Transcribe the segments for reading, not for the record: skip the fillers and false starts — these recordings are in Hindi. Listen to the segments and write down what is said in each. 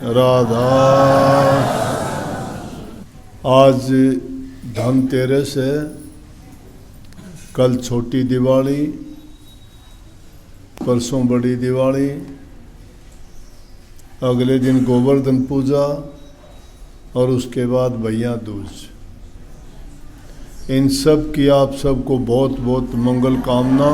राधा। आज धनतेरस है, कल छोटी दिवाली, परसों बड़ी दिवाली, अगले दिन गोवर्धन पूजा और उसके बाद भैया दूज। इन सब की आप सबको बहुत बहुत मंगल कामना।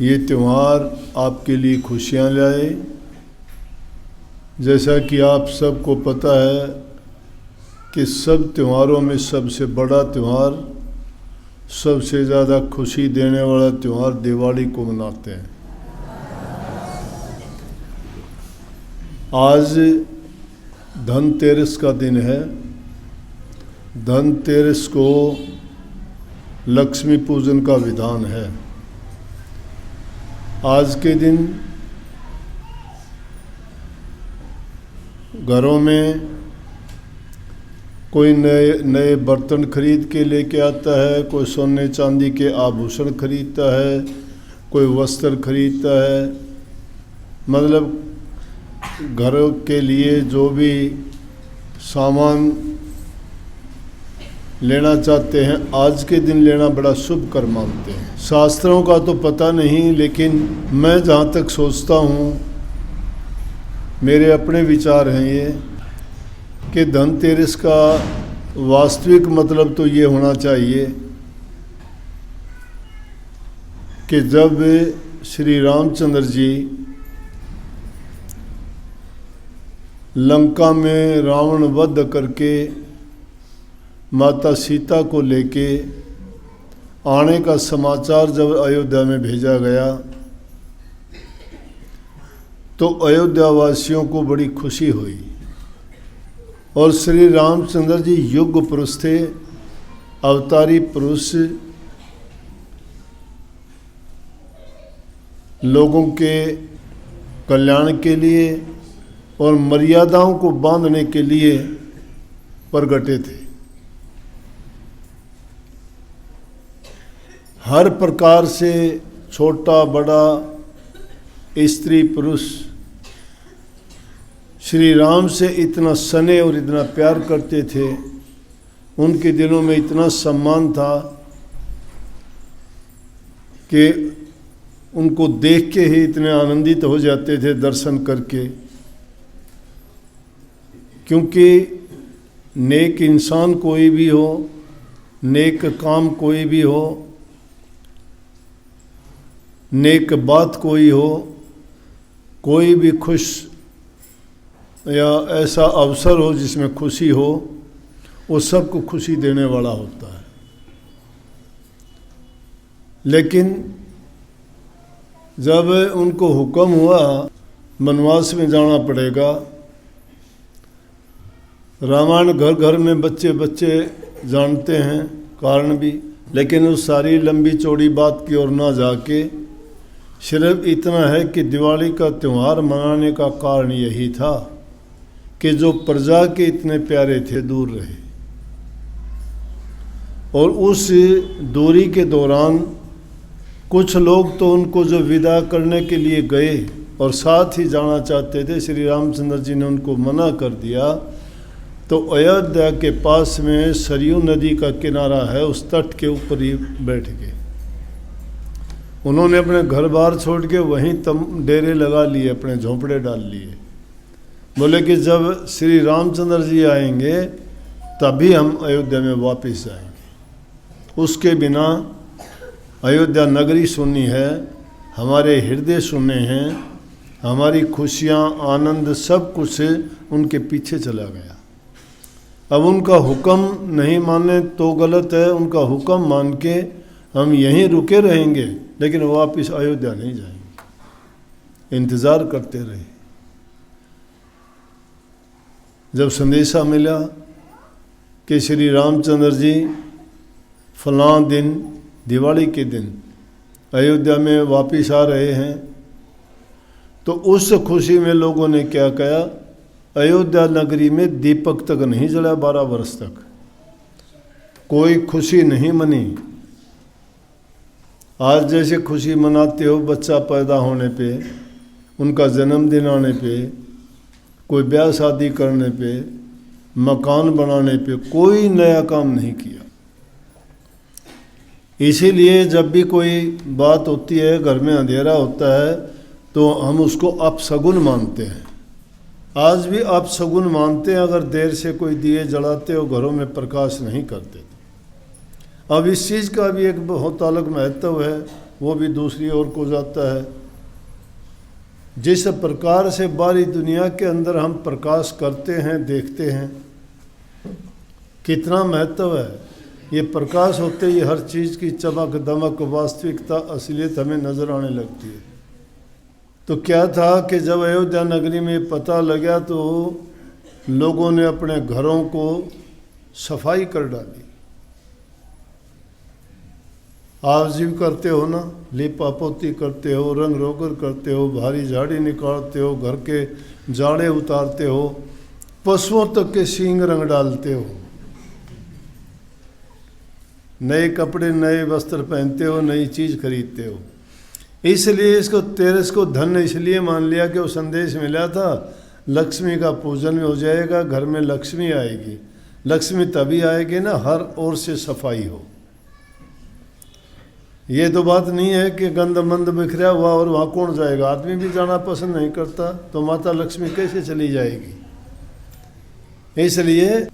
ये त्यौहार आपके लिए खुशियाँ लाए। जैसा कि आप सबको पता है कि सब त्योहारों में सबसे बड़ा त्यौहार, सबसे ज़्यादा खुशी देने वाला त्यौहार दिवाली को मनाते हैं। आज धनतेरस का दिन है। धनतेरस को लक्ष्मी पूजन का विधान है। आज के दिन घरों में कोई नए बर्तन खरीद के लेके आता है, कोई सोने चांदी के आभूषण खरीदता है, कोई वस्त्र खरीदता है। मतलब घरों के लिए जो भी सामान लेना चाहते हैं, आज के दिन लेना बड़ा शुभ कर्म मानते हैं। शास्त्रों का तो पता नहीं, लेकिन मैं जहाँ तक सोचता हूँ, मेरे अपने विचार हैं ये कि धनतेरस का वास्तविक मतलब तो ये होना चाहिए कि जब श्री रामचंद्र जी लंका में रावण वध करके माता सीता को लेके आने का समाचार जब अयोध्या में भेजा गया तो अयोध्या वासियों को बड़ी खुशी हुई। और श्री रामचंद्र जी युग पुरुष थे, अवतारी पुरुष, लोगों के कल्याण के लिए और मर्यादाओं को बांधने के लिए प्रगटे थे। हर प्रकार से छोटा बड़ा, स्त्री पुरुष श्री राम से इतना स्नेह और इतना प्यार करते थे। उनके दिलों में इतना सम्मान था कि उनको देख के ही इतने आनंदित हो जाते थे दर्शन करके। क्योंकि नेक इंसान कोई भी हो, नेक काम कोई भी हो, नेक बात कोई हो, कोई भी खुश या ऐसा अवसर हो जिसमें खुशी हो, वो सबको खुशी देने वाला होता है। लेकिन जब उनको हुक्म हुआ वनवास में जाना पड़ेगा, रामायण घर घर में बच्चे बच्चे जानते हैं कारण भी, लेकिन उस सारी लंबी चौड़ी बात की ओर ना जाके सिर्फ इतना है कि दिवाली का त्यौहार मनाने का कारण यही था कि जो प्रजा के इतने प्यारे थे दूर रहे। और उस दूरी के दौरान कुछ लोग तो उनको जो विदा करने के लिए गए और साथ ही जाना चाहते थे, श्री रामचंद्र जी ने उनको मना कर दिया। तो अयोध्या के पास में सरयू नदी का किनारा है, उस तट के ऊपर ही बैठ गए। उन्होंने अपने घर बार छोड़ के वहीं डेरे लगा लिए, अपने झोंपड़े डाल लिए। बोले कि जब श्री रामचंद्र जी आएंगे तभी हम अयोध्या में वापस जाएंगे। उसके बिना अयोध्या नगरी सुनी है, हमारे हृदय सुने हैं, हमारी खुशियाँ आनंद सब कुछ उनके पीछे चला गया। अब उनका हुक्म नहीं माने तो गलत है, उनका हुक्म मान के हम यहीं रुके रहेंगे, लेकिन वापस अयोध्या नहीं जाएंगे। इंतज़ार करते रहे। जब संदेशा मिला कि श्री रामचंद्र जी फलां दिन, दिवाली के दिन अयोध्या में वापस आ रहे हैं, तो उस खुशी में लोगों ने क्या किया, अयोध्या नगरी में दीपक तक नहीं जला 12 वर्ष तक। कोई खुशी नहीं मनी। आज जैसे खुशी मनाते हो बच्चा पैदा होने पे, उनका जन्मदिन आने पे, कोई ब्याह शादी करने पे, मकान बनाने पे कोई नया काम नहीं किया। इसीलिए जब भी कोई बात होती है, घर में अंधेरा होता है, तो हम उसको अपशगुन मानते हैं। आज भी अपशगुन मानते हैं। अगर देर से कोई दिए जलाते हो, घरों में प्रकाश नहीं करते। अब इस चीज़ का भी एक बहुत अलग महत्व है, वो भी दूसरी ओर को जाता है। जिस प्रकार से बाहरी दुनिया के अंदर हम प्रकाश करते हैं, देखते हैं, कितना महत्व है। ये प्रकाश होते ही हर चीज़ की चमक दमक, वास्तविकता, असलियत हमें नज़र आने लगती है। तो क्या था कि जब अयोध्या नगरी में पता लगा तो लोगों ने अपने घरों को सफाई कर डाली। आप जी करते हो ना, लिपा पोती करते हो, रंग रोगन करते हो, भारी झाड़ी निकालते हो, घर के जाड़े उतारते हो, पशुओं तक के सींग रंग डालते हो, नए कपड़े नए वस्त्र पहनते हो, नई चीज़ खरीदते हो। इसलिए इसको तेरस को धन्य इसलिए मान लिया कि वो संदेश मिला था लक्ष्मी का पूजन हो जाएगा, घर में लक्ष्मी आएगी। लक्ष्मी तभी आएगी ना हर ओर से सफाई हो। ये तो बात नहीं है कि गंद मंद बिखरा हुआ और वहाँ कौन जाएगा, आदमी भी जाना पसंद नहीं करता, तो माता लक्ष्मी कैसे चली जाएगी। इसलिए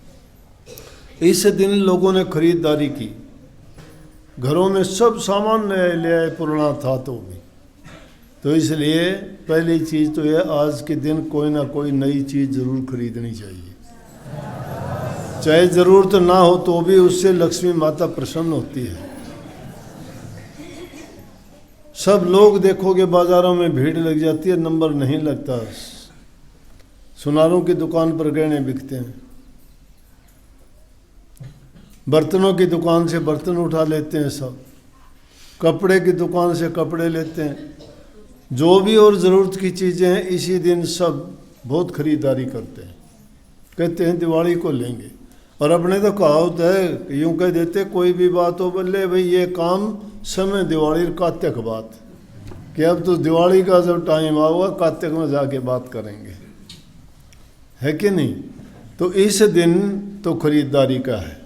इस दिन लोगों ने खरीदारी की, घरों में सब सामान नया ले आए, पुराना था तो भी। तो इसलिए पहली चीज़ तो यह, आज के दिन कोई ना कोई नई चीज़ ज़रूर खरीदनी चाहिए। चाहे ज़रूरत ना हो तो भी उससे लक्ष्मी माता प्रसन्न होती है। सब लोग देखोगे बाज़ारों में भीड़ लग जाती है, नंबर नहीं लगता। सुनारों की दुकान पर गहने बिकते हैं, बर्तनों की दुकान से बर्तन उठा लेते हैं सब, कपड़े की दुकान से कपड़े लेते हैं, जो भी और ज़रूरत की चीज़ें हैं इसी दिन सब बहुत खरीदारी करते हैं। कहते हैं दिवाली को लेंगे, और अपने तो कहावत है, यूँ कह देते कोई भी बात हो बोले भाई ये काम समय दिवाली कार्तिक बात, कि अब तो दिवाली का जब टाइम आऊगा कार्तिक में जाके बात करेंगे, है कि नहीं। तो इस दिन तो खरीदारी का है।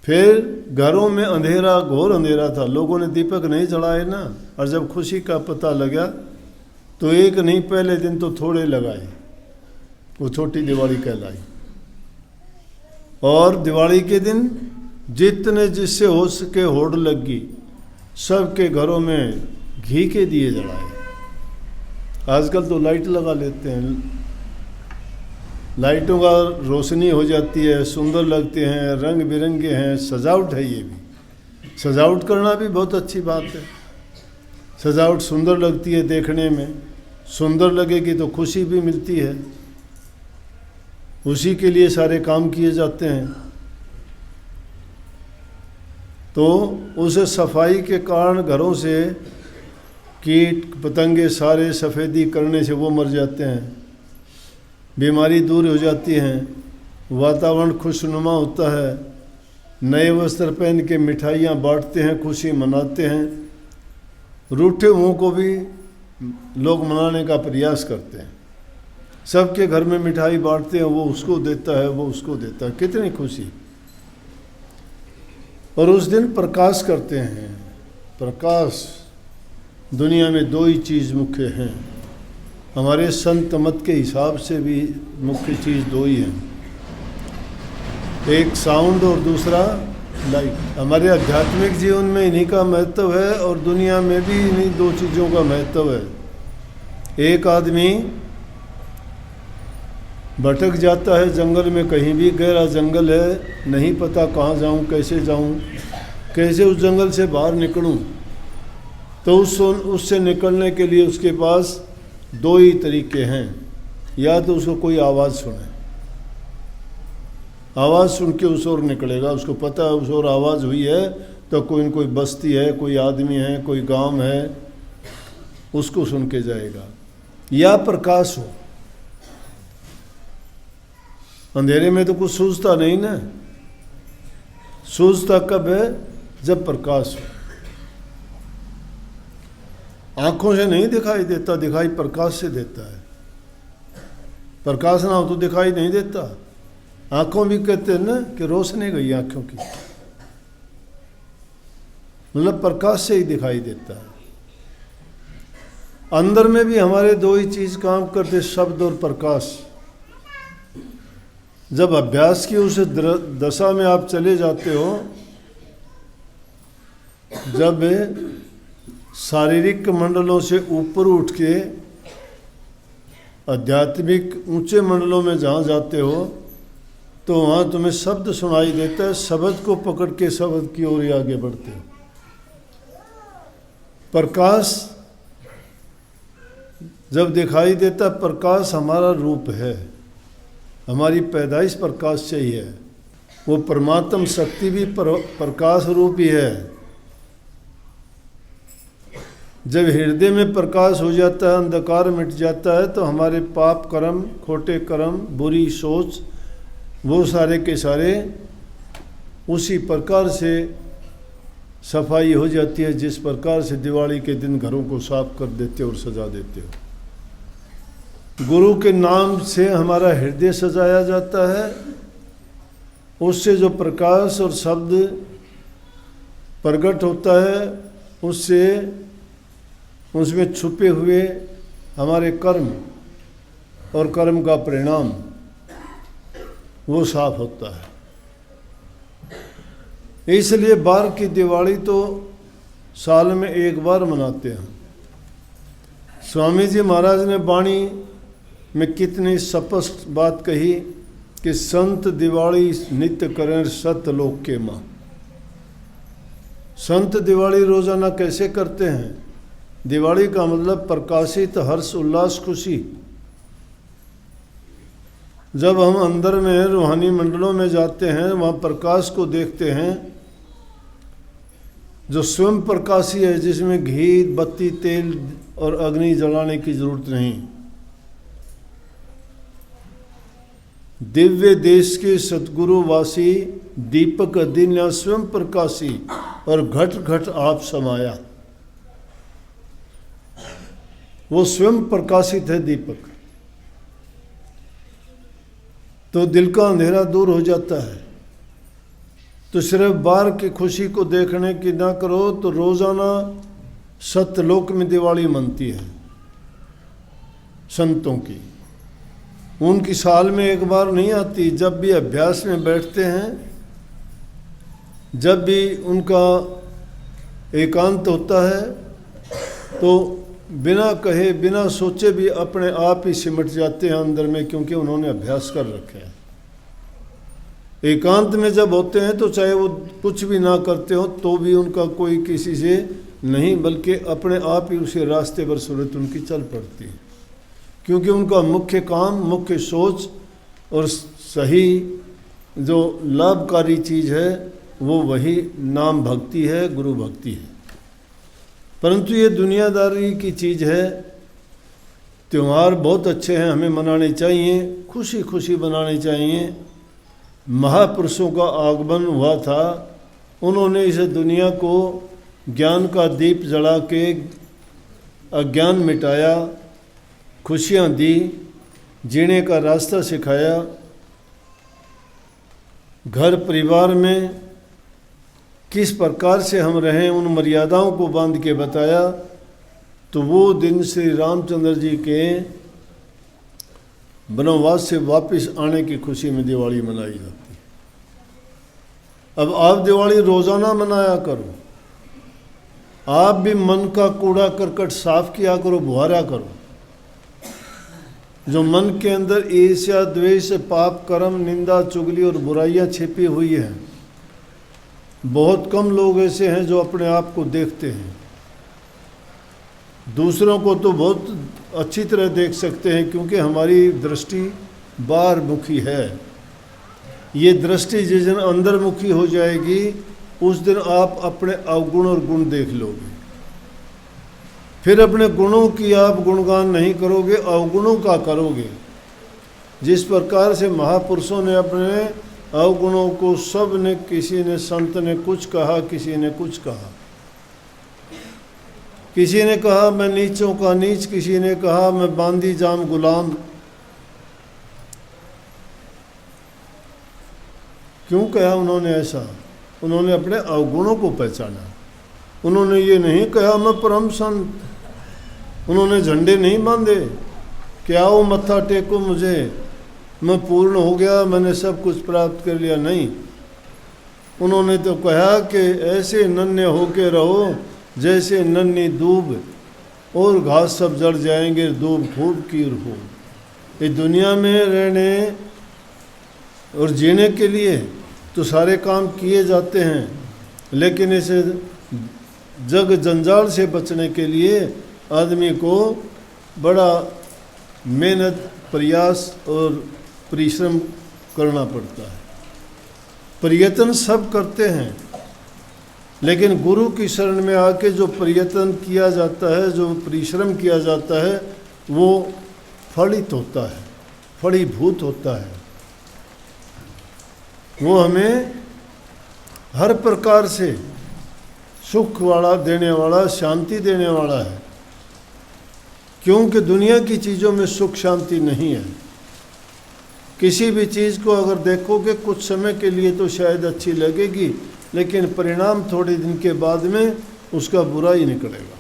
फिर घरों में अंधेरा, घोर अंधेरा था, लोगों ने दीपक नहीं जलाए ना। और जब खुशी का पता लगा तो एक नहीं, पहले दिन तो थोड़े लगाए, वो छोटी दिवाली कहलाई। और दिवाली के दिन जितने जिससे हो सके होड़ लगी, सबके घरों में घी के दिए जलाए। आजकल तो लाइट लगा लेते हैं, लाइटों का रोशनी हो जाती है, सुंदर लगते हैं, रंग बिरंगे हैं, सजावट है। ये भी सजावट करना भी बहुत अच्छी बात है। सजावट सुंदर लगती है देखने में, सुंदर लगेगी तो खुशी भी मिलती है, उसी के लिए सारे काम किए जाते हैं। तो उस सफाई के कारण घरों से कीट पतंगे सारे सफ़ेदी करने से वो मर जाते हैं, बीमारी दूर हो जाती हैं, वातावरण खुशनुमा होता है, नए वस्त्र पहन के मिठाइयाँ बांटते हैं, खुशी मनाते हैं। रूठे मुँह को भी लोग मनाने का प्रयास करते हैं, सबके घर में मिठाई बांटते हैं, वो उसको देता है, वो उसको देता है, कितनी खुशी। और उस दिन प्रकाश करते हैं। प्रकाश, दुनिया में दो ही चीज़ मुख्य हैं, हमारे संत मत के हिसाब से भी मुख्य चीज़ दो ही हैं, एक साउंड और दूसरा लाइट। हमारे आध्यात्मिक जीवन में इन्हीं का महत्व है और दुनिया में भी इन्हीं दो चीज़ों का महत्व है। एक आदमी भटक जाता है जंगल में, कहीं भी गहरा जंगल है, नहीं पता कहाँ जाऊँ, कैसे जाऊँ, कैसे उस जंगल से बाहर निकलूँ। तो उससे निकलने के लिए उसके पास दो ही तरीके हैं, या तो उसको कोई आवाज़ सुने, आवाज़ सुन के उस ओर निकलेगा, उसको पता है उस ओर आवाज़ हुई है तो कोई न कोई बस्ती है, कोई आदमी है, कोई गांव है, उसको सुन के जाएगा। या प्रकाश हो, अंधेरे में तो कुछ सूझता नहीं ना, सूझता कब है, जब प्रकाश हो। आंखों से नहीं दिखाई देता, दिखाई प्रकाश से देता है। प्रकाश ना हो तो दिखाई नहीं देता। आंखों भी कहते हैं ना कि रोशनी गई आंखों की, मतलब प्रकाश से ही दिखाई देता है। अंदर में भी हमारे दो ही चीज काम करते, शब्द और प्रकाश। जब अभ्यास की उस दशा में आप चले जाते हो, जब शारीरिक मंडलों से ऊपर उठ के आध्यात्मिक ऊंचे मंडलों में जहाँ जाते हो, तो वहाँ तुम्हें शब्द सुनाई देता है। शब्द को पकड़ के शब्द की ओर ही आगे बढ़ते हो। प्रकाश जब दिखाई देता, प्रकाश हमारा रूप है, हमारी पैदाइश प्रकाश से ही है। वो परमात्म शक्ति भी प्रकाश रूप ही है। जब हृदय में प्रकाश हो जाता है, अंधकार मिट जाता है, तो हमारे पाप कर्म, खोटे कर्म, बुरी सोच, वो सारे के सारे उसी प्रकार से सफाई हो जाती है, जिस प्रकार से दिवाली के दिन घरों को साफ कर देते हो और सजा देते हो। गुरु के नाम से हमारा हृदय सजाया जाता है। उससे जो प्रकाश और शब्द प्रकट होता है, उससे उसमें छुपे हुए हमारे कर्म और कर्म का परिणाम वो साफ होता है। इसलिए बार की दिवाली तो साल में एक बार मनाते हैं। स्वामी जी महाराज ने वाणी में कितनी स्पष्ट बात कही कि संत दिवाली नित्य करें सतलोक के माँ। संत दिवाली रोजाना कैसे करते हैं? दिवाली का मतलब प्रकाशित हर्ष, उल्लास, खुशी। जब हम अंदर में रूहानी मंडलों में जाते हैं, वहाँ प्रकाश को देखते हैं जो स्वयं प्रकाशी है, जिसमें घी, बत्ती, तेल और अग्नि जलाने की जरूरत नहीं। दिव्य देश के सतगुरु वासी दीपक दीन्या स्वयं प्रकाशी और घट घट आप समाया। वो स्वयं प्रकाशित है दीपक। तो दिल का अंधेरा दूर हो जाता है। तो सिर्फ बार की खुशी को देखने की ना करो, तो रोजाना सत्यलोक में दिवाली मनती है संतों की। उनकी साल में एक बार नहीं आती। जब भी अभ्यास में बैठते हैं, जब भी उनका एकांत होता है, तो बिना कहे, बिना सोचे भी अपने आप ही सिमट जाते हैं अंदर में, क्योंकि उन्होंने अभ्यास कर रखे हैं। एकांत में जब होते हैं तो चाहे वो कुछ भी ना करते हो, तो भी उनका कोई किसी से नहीं, बल्कि अपने आप ही उसे रास्ते पर सूरत उनकी चल पड़ती है। क्योंकि उनका मुख्य काम, मुख्य सोच और सही जो लाभकारी चीज़ है, वो वही नाम भक्ति है, गुरु भक्ति है। परंतु ये दुनियादारी की चीज़ है। त्यौहार बहुत अच्छे हैं, हमें मनाने चाहिए, खुशी खुशी मनाने चाहिए। महापुरुषों का आगमन हुआ था, उन्होंने इस दुनिया को ज्ञान का दीप जला के अज्ञान मिटाया, खुशियाँ दी, जीने का रास्ता सिखाया। घर परिवार में किस प्रकार से हम रहें, उन मर्यादाओं को बांध के बताया। तो वो दिन श्री रामचंद्र जी के वनवास से वापस आने की खुशी में दिवाली मनाई जाती है। अब आप दिवाली रोजाना मनाया करो। आप भी मन का कूड़ा करकट साफ किया करो, बुहारा करो। जो मन के अंदर ईर्ष्या, द्वेष, पाप, कर्म, निंदा, चुगली और बुराइयां छिपी हुई हैं, बहुत कम लोग ऐसे हैं जो अपने आप को देखते हैं। दूसरों को तो बहुत अच्छी तरह देख सकते हैं, क्योंकि हमारी दृष्टि बाहर मुखी है। ये दृष्टि जिस दिन अंदरमुखी हो जाएगी, उस दिन आप अपने अवगुण और गुण देख लोगे। फिर अपने गुणों की आप गुणगान नहीं करोगे, अवगुणों का करोगे। जिस प्रकार से महापुरुषों ने अपने अवगुणों को, सब ने, किसी ने, संत ने कुछ कहा, किसी ने कुछ कहा, किसी ने कहा मैं नीचों का नीच, किसी ने कहा मैं बांदी जाम गुलाम। क्यों कहा उन्होंने ऐसा? उन्होंने अपने अवगुणों को पहचाना। उन्होंने ये नहीं कहा मैं परम संत। उन्होंने झंडे नहीं बांधे कि आओ मत्था टेको मुझे, मैं पूर्ण हो गया, मैंने सब कुछ प्राप्त कर लिया। नहीं, उन्होंने तो कहा कि ऐसे नन्हे होके रहो जैसे नन्ही दूब, और घास सब जड़ जाएंगे, दूब खूब कीर हो। इस दुनिया में रहने और जीने के लिए तो सारे काम किए जाते हैं, लेकिन इसे जग जंजाल से बचने के लिए आदमी को बड़ा मेहनत, प्रयास और परिश्रम करना पड़ता है। प्रयत्न सब करते हैं, लेकिन गुरु की शरण में आके जो प्रयत्न किया जाता है, जो परिश्रम किया जाता है, वो फलित होता है, फलीभूत होता है। वो हमें हर प्रकार से सुख वाला देने वाला, शांति देने वाला है। क्योंकि दुनिया की चीज़ों में सुख शांति नहीं है। किसी भी चीज़ को अगर देखोगे कुछ समय के लिए तो शायद अच्छी लगेगी, लेकिन परिणाम थोड़े दिन के बाद में उसका बुरा ही निकलेगा।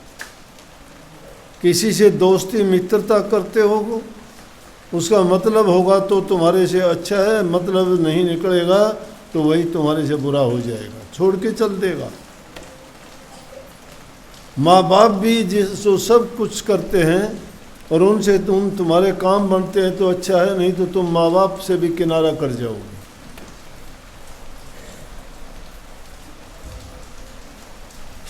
किसी से दोस्ती मित्रता करते हो, उसका मतलब होगा तो तुम्हारे से अच्छा है, मतलब नहीं निकलेगा तो वही तुम्हारे से बुरा हो जाएगा, छोड़ के चल देगा। माँ बाप भी जो सब कुछ करते हैं और उनसे तुम्हारे काम बनते हैं तो अच्छा है, नहीं तो तुम माँ बाप से भी किनारा कर जाओगे।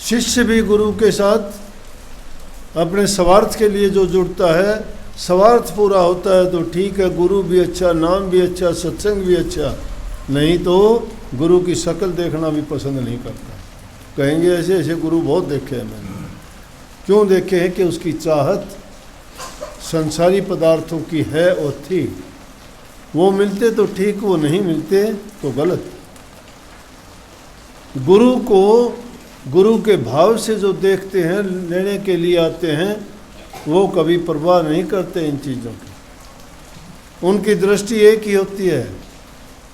शिष्य भी गुरु के साथ अपने स्वार्थ के लिए जो जुड़ता है, स्वार्थ पूरा होता है तो ठीक है, गुरु भी अच्छा, नाम भी अच्छा, सत्संग भी अच्छा, नहीं तो गुरु की शक्ल देखना भी पसंद नहीं करता। कहेंगे ऐसे ऐसे गुरु बहुत देखे हैं मैंने। क्यों देखे हैं? कि उसकी चाहत संसारी पदार्थों की है और थी। वो मिलते तो ठीक, वो नहीं मिलते तो गलत। गुरु को गुरु के भाव से जो देखते हैं, लेने के लिए आते हैं, वो कभी परवाह नहीं करते इन चीज़ों की। उनकी दृष्टि एक ही होती है,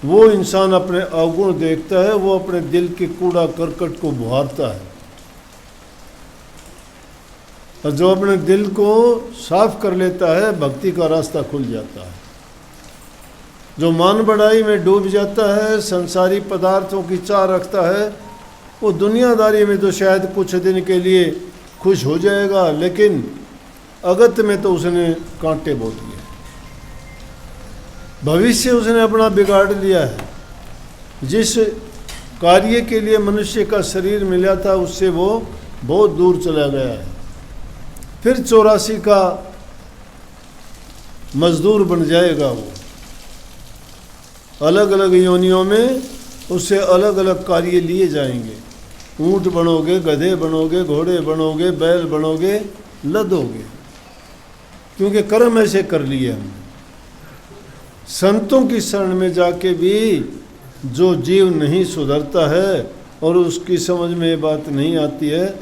वो इंसान अपने अवगुण देखता है, वो अपने दिल के कूड़ा करकट को बुहारता है। और जो अपने दिल को साफ कर लेता है, भक्ति का रास्ता खुल जाता है। जो मान बढ़ाई में डूब जाता है, संसारी पदार्थों की चाह रखता है, वो दुनियादारी में तो शायद कुछ दिन के लिए खुश हो जाएगा, लेकिन अगत में तो उसने कांटे बो दिए। भविष्य उसने अपना बिगाड़ लिया है। जिस कार्य के लिए मनुष्य का शरीर मिला था, उससे वो बहुत दूर चला गया है। फिर 84 का मजदूर बन जाएगा वो। अलग अलग योनियों में उससे अलग अलग कार्य लिए जाएंगे। ऊंट बनोगे, गधे बनोगे, घोड़े बनोगे, बैल बनोगे, लदोगे, क्योंकि कर्म ऐसे कर लिए हमने। संतों की शरण में जाके भी जो जीव नहीं सुधरता है और उसकी समझ में ये बात नहीं आती है,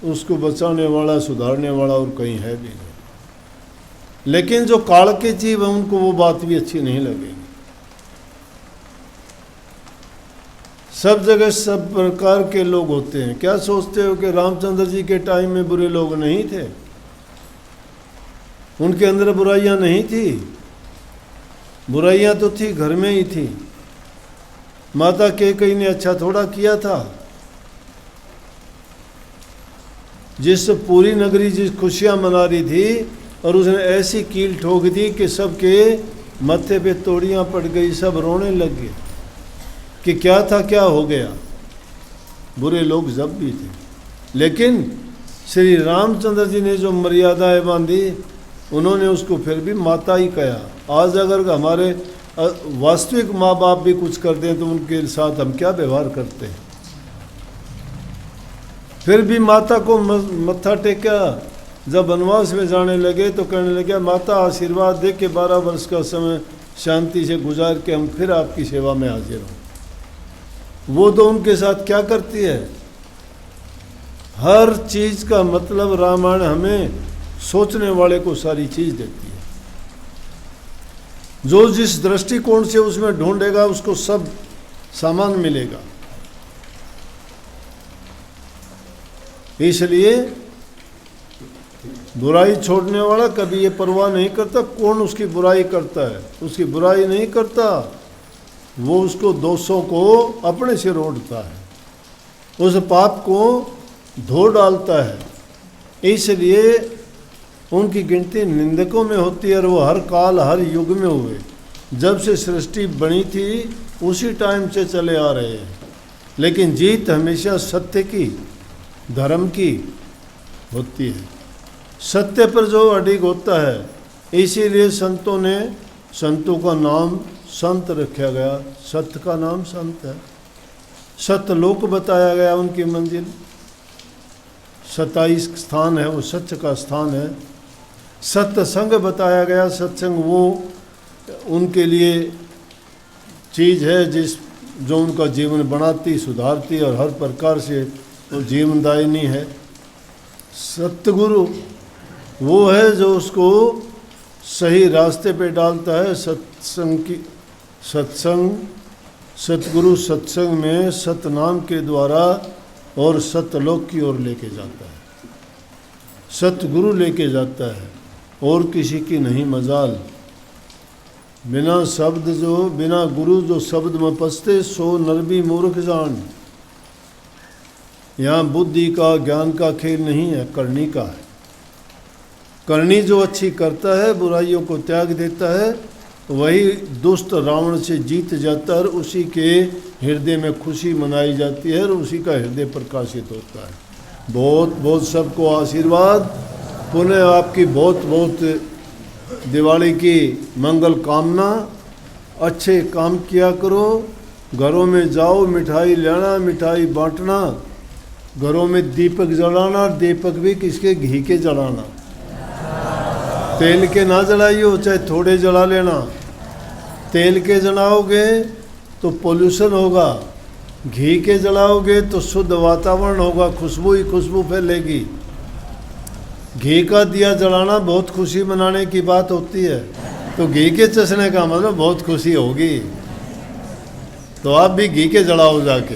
उसको बचाने वाला, सुधारने वाला और कहीं है भी नहीं। लेकिन जो काल के जीव हैं, उनको वो बात भी अच्छी नहीं लगेगी। सब जगह सब प्रकार के लोग होते हैं। क्या सोचते हो कि रामचंद्र जी के टाइम में बुरे लोग नहीं थे? उनके अंदर बुराइयां नहीं थी? बुराइयां तो थी, घर में ही थी। माता कैकेयी ने अच्छा थोड़ा किया था। जिस पूरी नगरी जिस खुशियां मना रही थी, और उसने ऐसी कील ठोक दी कि सबके माथे पे तोड़ियां पड़ गई, सब रोने लग गए कि क्या था, क्या हो गया। बुरे लोग जब भी थे, लेकिन श्री रामचंद्र जी ने जो मर्यादाएं बांधी, उन्होंने उसको फिर भी माता ही कहा। आज अगर हमारे वास्तविक माँ बाप भी कुछ कर दें तो उनके साथ हम क्या व्यवहार करते हैं। फिर भी माता को मत्था टेका। जब वनवास में जाने लगे तो कहने लगे, माता आशीर्वाद दे के 12 वर्ष का समय शांति से गुजार के हम फिर आपकी सेवा में हाजिर हों। वो तो उनके साथ क्या करती है, हर चीज का मतलब रामायण हमें सोचने वाले को सारी चीज देती है। जो जिस दृष्टिकोण से उसमें ढूंढेगा उसको सब सामान मिलेगा। इसलिए बुराई छोड़ने वाला कभी ये परवाह नहीं करता कौन उसकी बुराई करता है, उसकी बुराई नहीं करता, वो उसको दोषों को अपने से रोड़ता है, उस पाप को धो डालता है। इसलिए उनकी गिनती निंदकों में होती है और वो हर काल हर युग में हुए। जब से सृष्टि बनी थी उसी टाइम से चले आ रहे हैं। लेकिन जीत हमेशा सत्य की, धर्म की होती है। सत्य पर जो अडिग होता है, इसीलिए संतों का नाम संत रखा गया। सत्य का नाम संत है। सत्यलोक बताया गया उनकी मंजिल, 27 स्थान है, वो सत्य का स्थान है। सत्संग बताया गया, सत्संग वो उनके लिए चीज़ है जो उनका जीवन बनाती, सुधारती और हर प्रकार से वो जीवनदायिनी है। सतगुरु वो है जो उसको सही रास्ते पे डालता है। सतगुरु सत्संग में सतनाम के द्वारा और सतलोक की ओर लेके जाता है। सतगुरु लेके जाता है और किसी की नहीं मजाल। बिना गुरु जो शब्द में पसते सो नरबी मूर्ख जान। यहाँ बुद्धि का ज्ञान का खेल नहीं है, करनी का है। करनी जो अच्छी करता है, बुराइयों को त्याग देता है, वही दुष्ट रावण से जीत जाता है और उसी के हृदय में खुशी मनाई जाती है और उसी का हृदय प्रकाशित होता है। बहुत बहुत सबको आशीर्वाद। पुनः आपकी बहुत बहुत दिवाली की मंगल कामना। अच्छे काम किया करो, घरों में जाओ, मिठाई लाना, मिठाई बांटना, घरों में दीपक जलाना, दीपक भी किसके, घी के जलाना, तेल के ना जलाइयो, चाहे थोड़े जला लेना। तेल के जलाओगे तो पोल्यूशन होगा, घी के जलाओगे तो शुद्ध वातावरण होगा, खुशबू ही खुशबू फैलेगी। घी का दिया जलाना बहुत खुशी मनाने की बात होती है, तो घी के चसने का मतलब बहुत खुशी होगी। तो आप भी घी के जलाओ जाके,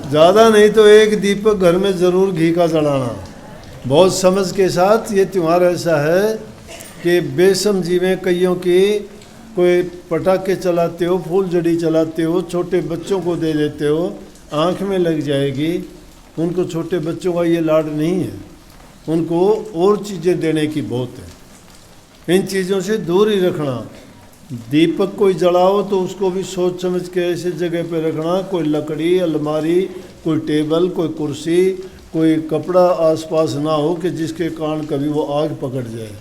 ज़्यादा नहीं तो एक दीपक घर में ज़रूर घी का जलाना, बहुत समझ के साथ। ये त्यौहार ऐसा है कि बेसमझी में कईयों की कोई पटाखे चलाते हो, फूलझड़ी चलाते हो, छोटे बच्चों को दे देते हो, आँख में लग जाएगी। उनको छोटे बच्चों का ये लाड नहीं है, उनको और चीज़ें देने की बहुत है। इन चीज़ों से दूर ही रखना। दीपक कोई जलाओ तो उसको भी सोच समझ के ऐसे जगह पे रखना, कोई लकड़ी, अलमारी, कोई टेबल, कोई कुर्सी, कोई कपड़ा आसपास ना हो कि जिसके कारण कभी वो आग पकड़ जाए।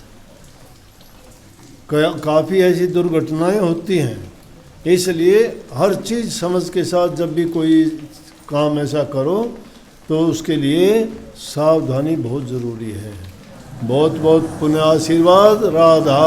काफ़ी ऐसी दुर्घटनाएं होती हैं। इसलिए हर चीज़ समझ के साथ जब भी कोई काम ऐसा करो तो उसके लिए सावधानी बहुत ज़रूरी है। बहुत बहुत पुण्य आशीर्वाद। राधा।